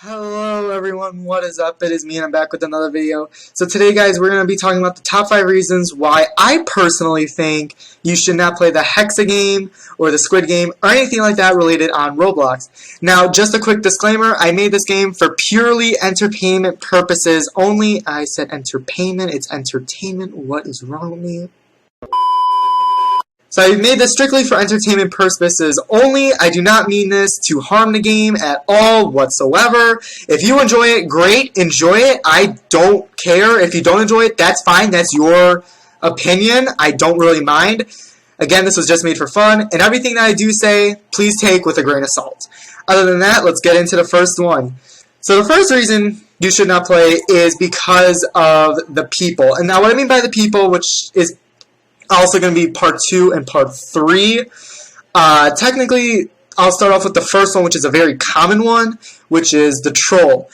Hello everyone, what is up? It is me and I'm back with another video. So today guys, we're going to be talking about the top 5 reasons why I personally think you should not play the Hexa game or the Squid game or anything like that related on Roblox. Now, just a quick disclaimer, I made this game for purely entertainment purposes only. I said entertainment, it's entertainment. What is wrong with me? So I made this strictly for entertainment purposes only. I do not mean this to harm the game at all whatsoever. If you enjoy it, great, enjoy it. I don't care. If you don't enjoy it, that's fine. That's your opinion. I don't really mind. Again, this was just made for fun, and everything that I do say, please take with a grain of salt. Other than that, let's get into the first one. So the first reason you should not play is because of the people. And now what I mean by the people, which is also going to be part 2 and part 3. Technically, I'll start off with the first one, which is a very common one, which is the troll.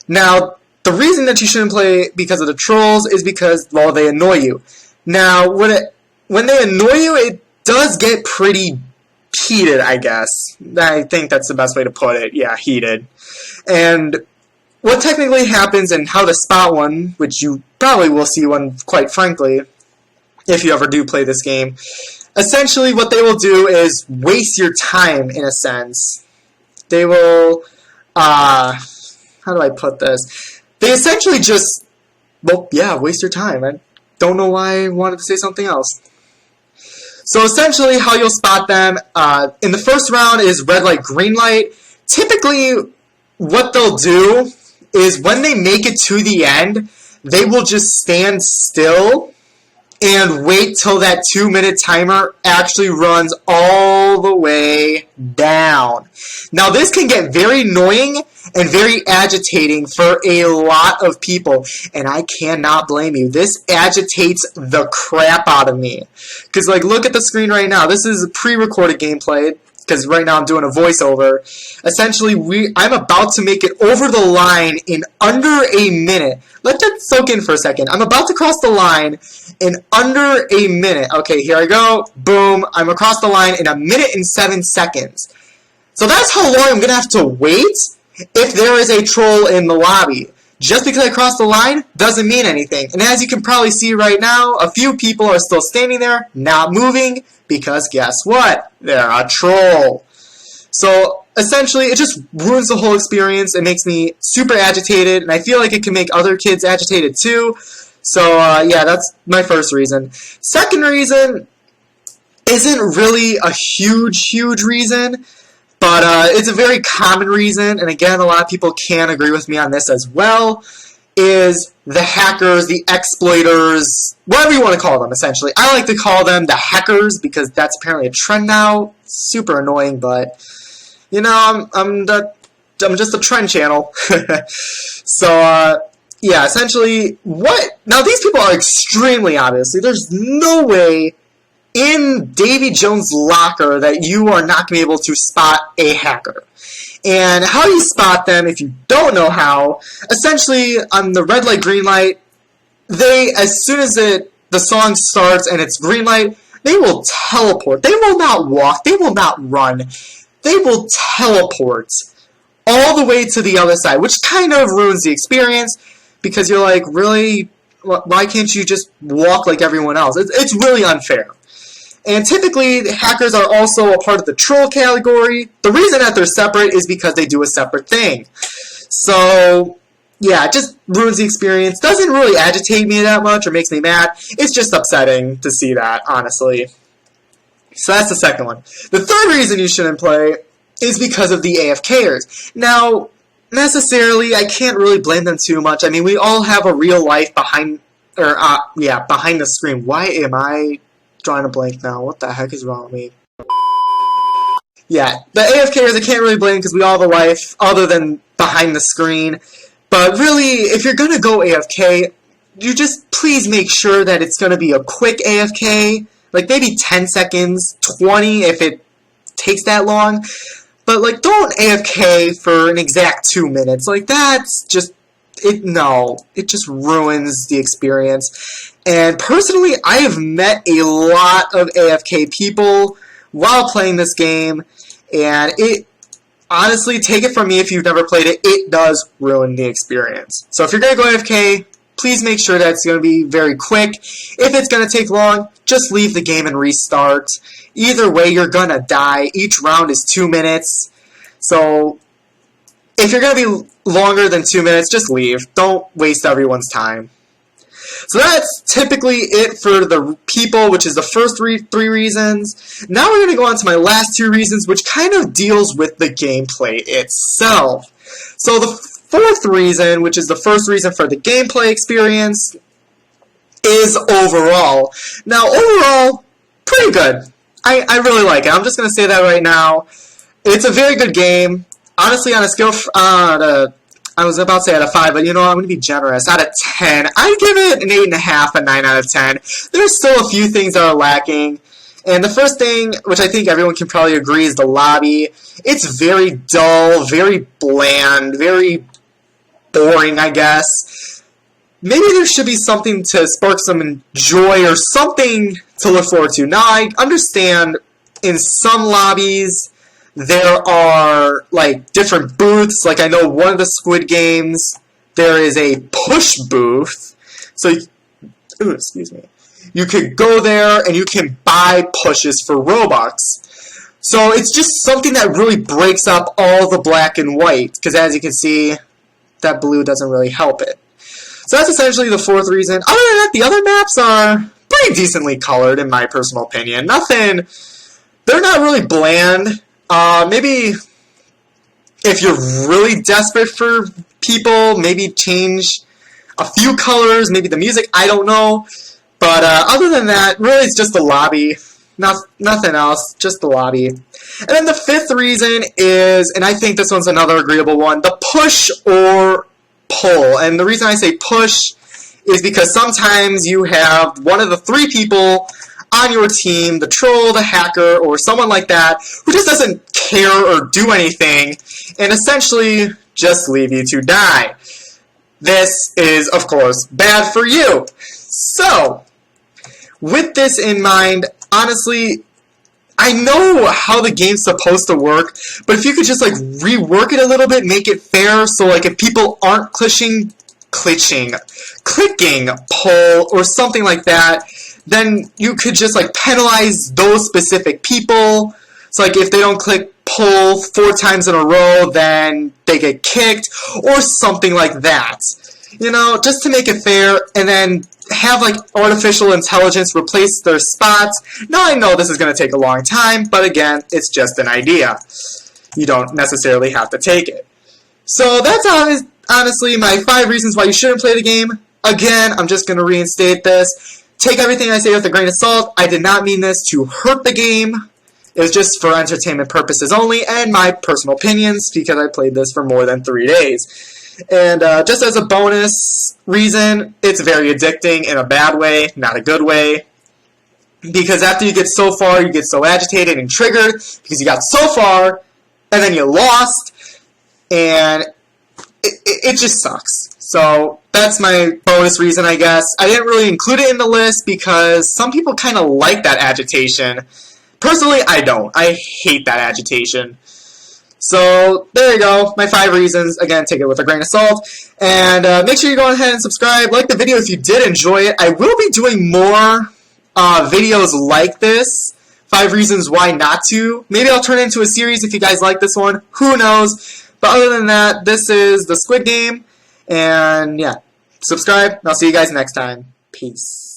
Now, the reason that you shouldn't play because of the trolls is because, well, they annoy you. Now, when they annoy you, it does get pretty heated, I guess. I think that's the best way to put it. Yeah, heated. And what technically happens and how to spot one, which you probably will see one, quite frankly, if you ever do play this game. Essentially, what they will do is waste your time, in a sense. They will, how do I put this? They essentially just, well, yeah, waste your time. I don't know why I wanted to say something else. So essentially, how you'll spot them, in the first round is red light, green light. Typically, what they'll do is when they make it to the end, they will just stand still and wait till that 2-minute timer actually runs all the way down. Now this can get very annoying and very agitating for a lot of people, and I cannot blame you. This agitates the crap out of me. Because, like, look at the screen right now. This is pre-recorded gameplay, because right now I'm doing a voiceover. Essentially, I'm about to make it over the line in under a minute. Let that soak in for a second. I'm about to cross the line in under a minute. Okay, here I go. Boom. I'm across the line in 1minute and 7 seconds. So that's how long I'm going to have to wait if there is a troll in the lobby. Just because I crossed the line doesn't mean anything. And as you can probably see right now, a few people are still standing there, not moving, because guess what? They're a troll. So essentially, it just ruins the whole experience. It makes me super agitated, and I feel like it can make other kids agitated too. So yeah, that's my first reason. Second reason isn't really a huge reason, but it's a very common reason, and again, a lot of people can agree with me on this as well, is the hackers, the exploiters, whatever you want to call them, essentially. I like to call them the hackers because that's apparently a trend now. Super annoying, but, you know, I'm just a trend channel. So, yeah, essentially, now these people are extremely obvious. There's no way in Davy Jones' locker that you are not going to be able to spot a hacker. And how you spot them, if you don't know how, essentially on the red light, green light, as soon as the song starts and it's green light, they will teleport. They will not walk. They will not run. They will teleport all the way to the other side, which kind of ruins the experience because you're like, really? Why can't you just walk like everyone else? It's really unfair. And typically, the hackers are also a part of the troll category. The reason that they're separate is because they do a separate thing. So, yeah, it just ruins the experience. Doesn't really agitate me that much or makes me mad. It's just upsetting to see that, honestly. So that's the second one. The third reason you shouldn't play is because of the AFKers. Now, necessarily, I can't really blame them too much. I mean, we all have a real life behind the screen. Why am I drawing a blank now? What the heck is wrong with me? Yeah, the AFKers, I can't really blame because we all have a life other than behind the screen. But really, if you're going to go AFK, you just please make sure that it's going to be a quick AFK. Like maybe 10 seconds, 20 if it takes that long. But like, don't AFK for an exact 2 minutes. Like that's just, it just ruins the experience. And personally, I have met a lot of AFK people while playing this game, and honestly, take it from me, if you've never played it, it does ruin the experience. So if you're going to go AFK, please make sure that it's going to be very quick. If it's going to take long, just leave the game and restart. Either way, you're going to die. Each round is 2 minutes. So if you're going to be longer than 2 minutes, just leave. Don't waste everyone's time. So that's typically it for the people, which is the first three reasons. Now we're going to go on to my last 2 reasons, which kind of deals with the gameplay itself. So the fourth reason, which is the first reason for the gameplay experience, is overall. Now, overall, pretty good. I really like it. I'm just going to say that right now. It's a very good game. Honestly, on a scale, I was about to say out of 5, but you know, I'm going to be generous. Out of 10, I give it an 8.5, a 9 out of 10. There's still a few things that are lacking. And the first thing, which I think everyone can probably agree, is the lobby. It's very dull, very bland, very boring, I guess. Maybe there should be something to spark some joy or something to look forward to. Now, I understand in some lobbies there are, like, different booths. Like, I know one of the Squid games, there is a push booth. So, excuse me. You could go there and you can buy pushes for Robux. So, it's just something that really breaks up all the black and white. Because as you can see, that blue doesn't really help it. So, that's essentially the fourth reason. Other than that, the other maps are pretty decently colored, in my personal opinion. Nothing, they're not really bland. Maybe if you're really desperate for people, maybe change a few colors, maybe the music, I don't know. But other than that, really it's just the lobby. Nothing else, just the lobby. And then the fifth reason is, and I think this one's another agreeable one, the push or pull. And the reason I say push is because sometimes you have one of the 3 people on your team, the troll, the hacker, or someone like that, who just doesn't care or do anything, and essentially just leave you to die. This is, of course, bad for you. So, with this in mind, honestly, I know how the game's supposed to work, but if you could just, like, rework it a little bit, make it fair, so, like, if people aren't clicking pull, or something like that, then you could just, like, penalize those specific people. So, like, if they don't click pull 4 times in a row, then they get kicked, or something like that. You know, just to make it fair, and then have, like, artificial intelligence replace their spots. Now, I know this is going to take a long time, but again, it's just an idea. You don't necessarily have to take it. So, that's honestly my 5 reasons why you shouldn't play the game. Again, I'm just going to reinstate this. Take everything I say with a grain of salt. I did not mean this to hurt the game. It was just for entertainment purposes only, and my personal opinions, because I played this for more than 3 days. And just as a bonus reason, it's very addicting in a bad way, not a good way. Because after you get so far, you get so agitated and triggered, because you got so far, and then you lost, and it just sucks. So that's my bonus reason, I guess. I didn't really include it in the list because some people kind of like that agitation. Personally, I don't. I hate that agitation. So there you go. My 5 reasons. Again, take it with a grain of salt. And make sure you go ahead and subscribe. Like the video if you did enjoy it. I will be doing more videos like this. 5 reasons why not to. Maybe I'll turn it into a series if you guys like this one. Who knows? But other than that, this is the Squid Game. And yeah, subscribe, and I'll see you guys next time. Peace.